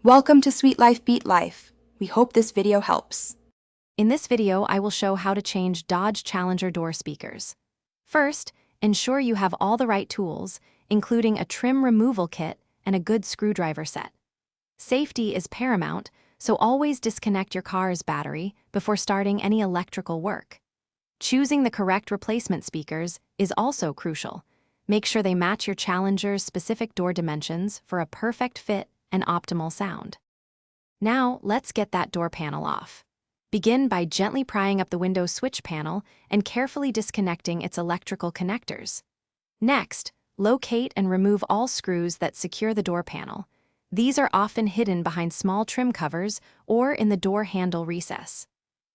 Welcome to Sweet Life Beat Life. We hope this video helps. In this video, I will show how to change Dodge Challenger door speakers. First, ensure you have all the right tools, including a trim removal kit and a good screwdriver set. Safety is paramount, so always disconnect your car's battery before starting any electrical work. Choosing the correct replacement speakers is also crucial. Make sure they match your Challenger's specific door dimensions for a perfect fit and optimal sound. Now, let's get that door panel off. Begin by gently prying up the window switch panel and carefully disconnecting its electrical connectors. Next, locate and remove all screws that secure the door panel. These are often hidden behind small trim covers or in the door handle recess.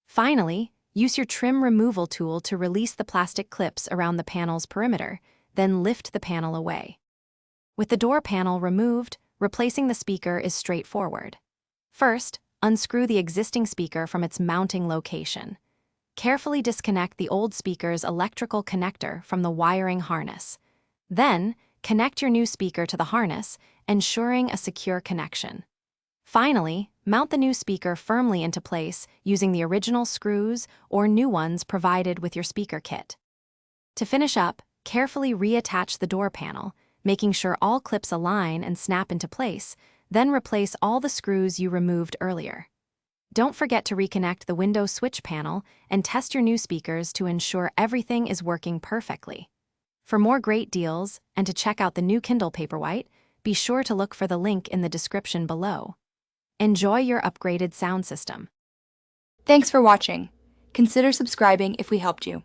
Finally, use your trim removal tool to release the plastic clips around the panel's perimeter, then lift the panel away. With the door panel removed, replacing the speaker is straightforward. First, unscrew the existing speaker from its mounting location. Carefully disconnect the old speaker's electrical connector from the wiring harness. Then, connect your new speaker to the harness, ensuring a secure connection. Finally, mount the new speaker firmly into place using the original screws or new ones provided with your speaker kit. To finish up, carefully reattach the door panel, making sure all clips align and snap into place, then replace all the screws you removed earlier. Don't forget to reconnect the window switch panel and test your new speakers to ensure everything is working perfectly. For more great deals and to check out the new Kindle Paperwhite, be sure to look for the link in the description below. Enjoy your upgraded sound system. Thanks for watching. Consider subscribing if we helped you.